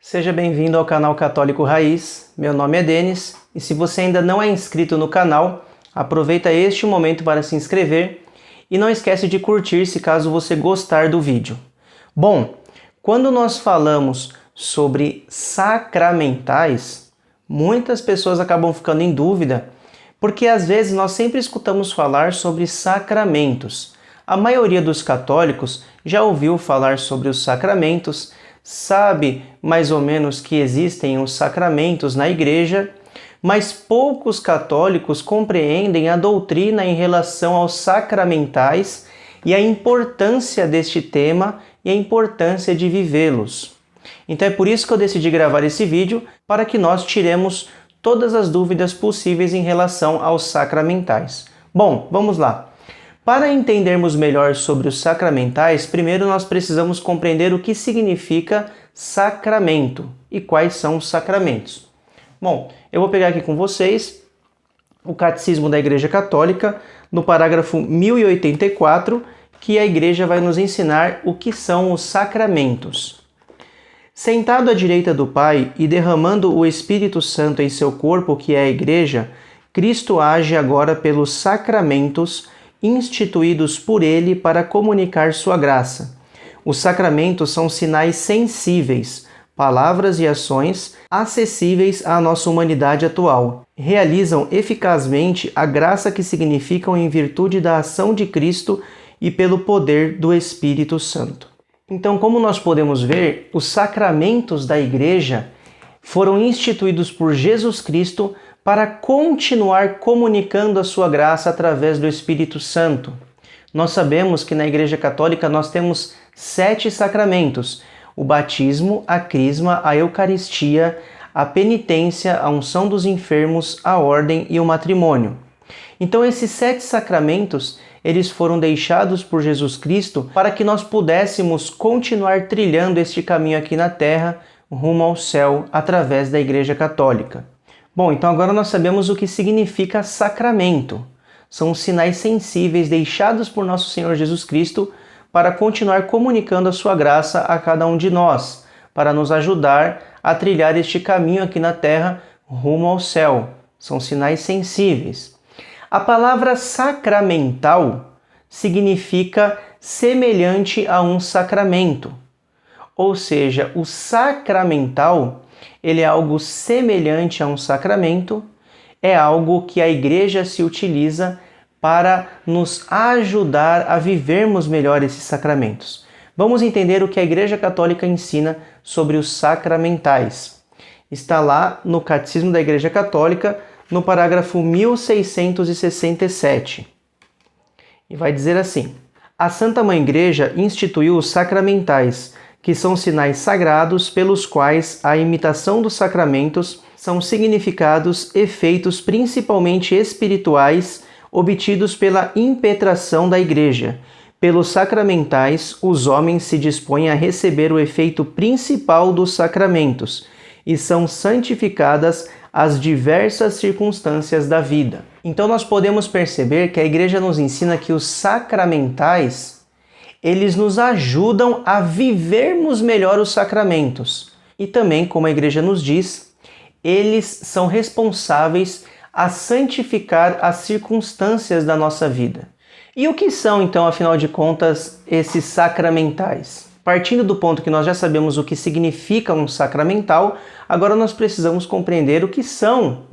Seja bem-vindo ao canal Católico Raiz. Meu nome é Denis e se você ainda não é inscrito no canal, aproveita este momento para se inscrever e não esquece de curtir se caso você gostar do vídeo. Bom, quando nós falamos sobre sacramentais, muitas pessoas acabam ficando em dúvida porque às vezes nós sempre escutamos falar sobre sacramentos. A maioria dos católicos já ouviu falar sobre os sacramentos, sabe mais ou menos que existem os sacramentos na igreja, mas poucos católicos compreendem a doutrina em relação aos sacramentais e a importância deste tema e a importância de vivê-los. Então é por isso que eu decidi gravar esse vídeo, para que nós tiremos todas as dúvidas possíveis em relação aos sacramentais. Bom, vamos lá. Para entendermos melhor sobre os sacramentais, primeiro nós precisamos compreender o que significa sacramento e quais são os sacramentos. Bom, eu vou pegar aqui com vocês o Catecismo da Igreja Católica, no parágrafo 1084, que a Igreja vai nos ensinar o que são os sacramentos. Sentado à direita do Pai e derramando o Espírito Santo em seu corpo, que é a Igreja, Cristo age agora pelos sacramentos instituídos por ele para comunicar sua graça. Os sacramentos são sinais sensíveis, palavras e ações acessíveis à nossa humanidade atual. Realizam eficazmente a graça que significam em virtude da ação de Cristo e pelo poder do Espírito Santo. Então, como nós podemos ver, os sacramentos da Igreja foram instituídos por Jesus Cristo para continuar comunicando a sua graça através do Espírito Santo. Nós sabemos que na Igreja Católica nós temos 7 sacramentos: o batismo, a crisma, a Eucaristia, a penitência, a unção dos enfermos, a ordem e o matrimônio. Então esses 7 sacramentos, eles foram deixados por Jesus Cristo para que nós pudéssemos continuar trilhando este caminho aqui na Terra, rumo ao céu, através da Igreja Católica. Bom, então agora nós sabemos o que significa sacramento. São os sinais sensíveis deixados por nosso Senhor Jesus Cristo para continuar comunicando a sua graça a cada um de nós, para nos ajudar a trilhar este caminho aqui na Terra rumo ao céu. São sinais sensíveis. A palavra sacramental significa semelhante a um sacramento. Ou seja, o sacramental ele é algo semelhante a um sacramento, é algo que a Igreja se utiliza para nos ajudar a vivermos melhor esses sacramentos. Vamos entender o que a Igreja Católica ensina sobre os sacramentais. Está lá no Catecismo da Igreja Católica, no parágrafo 1667. E vai dizer assim: a Santa Mãe Igreja instituiu os sacramentais, que são sinais sagrados pelos quais a imitação dos sacramentos são significados efeitos principalmente espirituais obtidos pela impetração da Igreja. Pelos sacramentais, os homens se dispõem a receber o efeito principal dos sacramentos e são santificadas as diversas circunstâncias da vida. Então nós podemos perceber que a Igreja nos ensina que os sacramentais eles nos ajudam a vivermos melhor os sacramentos. E também, como a Igreja nos diz, eles são responsáveis a santificar as circunstâncias da nossa vida. E o que são, então, afinal de contas, esses sacramentais? Partindo do ponto que nós já sabemos o que significa um sacramental, agora nós precisamos compreender o que são,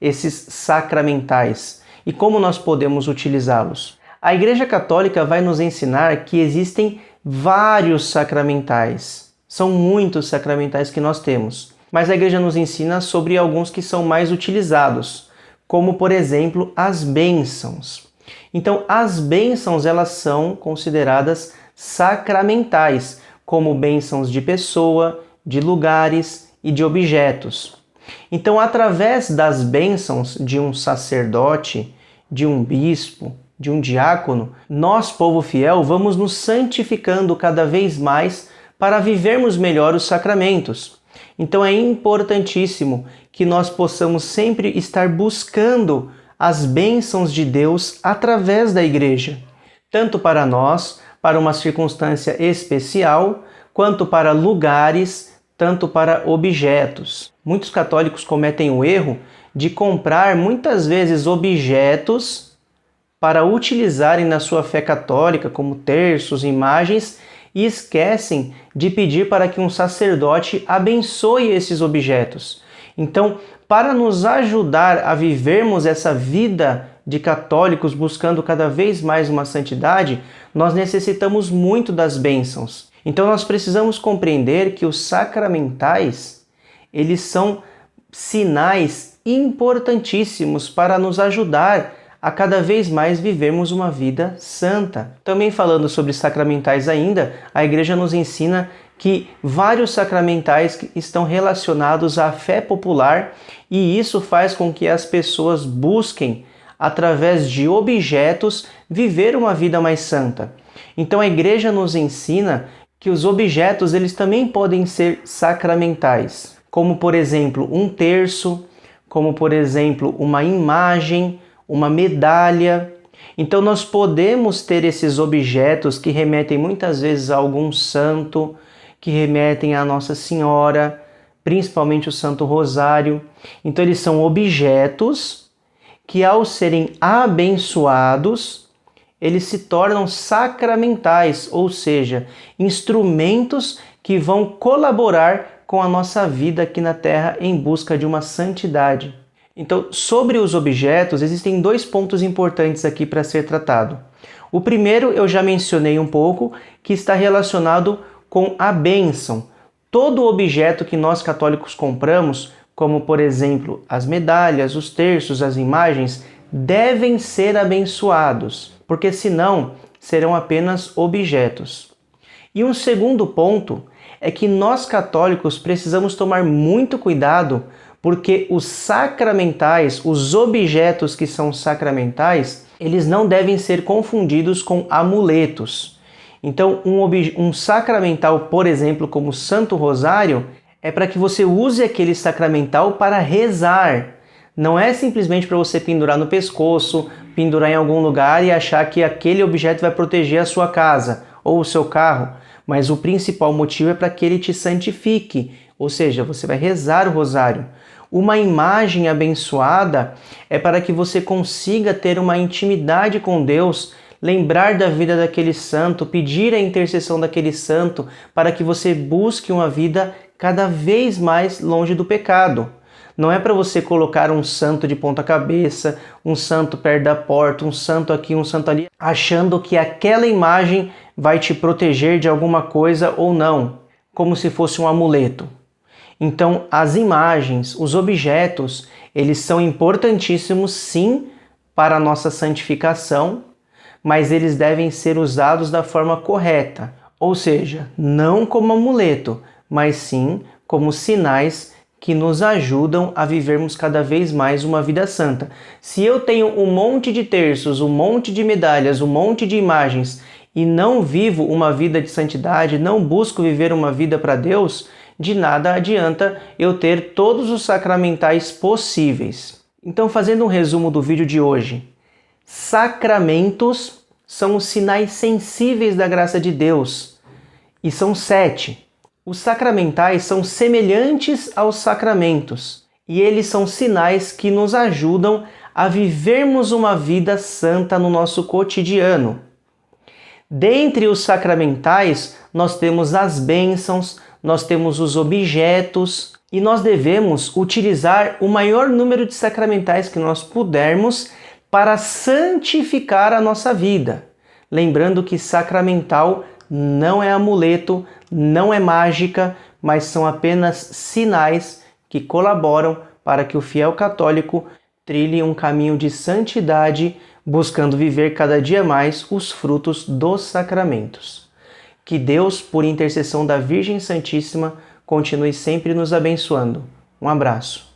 esses sacramentais e como nós podemos utilizá-los. A Igreja Católica vai nos ensinar que existem vários sacramentais. São muitos sacramentais que nós temos. Mas a Igreja nos ensina sobre alguns que são mais utilizados, como, por exemplo, as bênçãos. Então, as bênçãos, elas são consideradas sacramentais, como bênçãos de pessoa, de lugares e de objetos. Então, através das bênçãos de um sacerdote, de um bispo, de um diácono, nós, povo fiel, vamos nos santificando cada vez mais para vivermos melhor os sacramentos. Então é importantíssimo que nós possamos sempre estar buscando as bênçãos de Deus através da Igreja, tanto para nós, para uma circunstância especial, quanto para lugares, tanto para objetos. Muitos católicos cometem o erro de comprar muitas vezes objetos para utilizarem na sua fé católica, como terços, imagens, e esquecem de pedir para que um sacerdote abençoe esses objetos. Então, para nos ajudar a vivermos essa vida de católicos buscando cada vez mais uma santidade, nós necessitamos muito das bênçãos. Então nós precisamos compreender que os sacramentais, eles são sinais importantíssimos para nos ajudar a cada vez mais vivermos uma vida santa. Também falando sobre sacramentais ainda, a Igreja nos ensina que vários sacramentais estão relacionados à fé popular e isso faz com que as pessoas busquem, através de objetos, viver uma vida mais santa. Então a Igreja nos ensina que os objetos eles também podem ser sacramentais, como por exemplo um terço, como por exemplo uma imagem, uma medalha. Então nós podemos ter esses objetos que remetem muitas vezes a algum santo, que remetem a Nossa Senhora, principalmente o Santo Rosário. Então eles são objetos que ao serem abençoados, eles se tornam sacramentais, ou seja, instrumentos que vão colaborar com a nossa vida aqui na Terra em busca de uma santidade. Então, sobre os objetos, existem dois pontos importantes aqui para ser tratado. O primeiro eu já mencionei um pouco, que está relacionado com a bênção. Todo objeto que nós católicos compramos, como por exemplo as medalhas, os terços, as imagens, devem ser abençoados, porque senão serão apenas objetos. E um segundo ponto é que nós católicos precisamos tomar muito cuidado, porque os sacramentais, os objetos que são sacramentais, eles não devem ser confundidos com amuletos. Então, um sacramental, por exemplo, como o Santo Rosário, é para que você use aquele sacramental para rezar. Não é simplesmente para você pendurar no pescoço, pendurar em algum lugar e achar que aquele objeto vai proteger a sua casa ou o seu carro, mas o principal motivo é para que ele te santifique, ou seja, você vai rezar o rosário. Uma imagem abençoada é para que você consiga ter uma intimidade com Deus, lembrar da vida daquele santo, pedir a intercessão daquele santo, para que você busque uma vida cada vez mais longe do pecado. Não é para você colocar um santo de ponta cabeça, um santo perto da porta, um santo aqui, um santo ali, achando que aquela imagem vai te proteger de alguma coisa ou não, como se fosse um amuleto. Então, as imagens, os objetos, eles são importantíssimos sim para a nossa santificação, mas eles devem ser usados da forma correta, ou seja, não como amuleto, mas sim como sinais que nos ajudam a vivermos cada vez mais uma vida santa. Se eu tenho um monte de terços, um monte de medalhas, um monte de imagens e não vivo uma vida de santidade, não busco viver uma vida para Deus, de nada adianta eu ter todos os sacramentais possíveis. Então, fazendo um resumo do vídeo de hoje, sacramentos são os sinais sensíveis da graça de Deus, e são 7. Os sacramentais são semelhantes aos sacramentos, e eles são sinais que nos ajudam a vivermos uma vida santa no nosso cotidiano. Dentre os sacramentais, nós temos as bênçãos, nós temos os objetos, e nós devemos utilizar o maior número de sacramentais que nós pudermos para santificar a nossa vida. Lembrando que sacramental não é amuleto, não é mágica, mas são apenas sinais que colaboram para que o fiel católico trilhe um caminho de santidade, buscando viver cada dia mais os frutos dos sacramentos. Que Deus, por intercessão da Virgem Santíssima, continue sempre nos abençoando. Um abraço.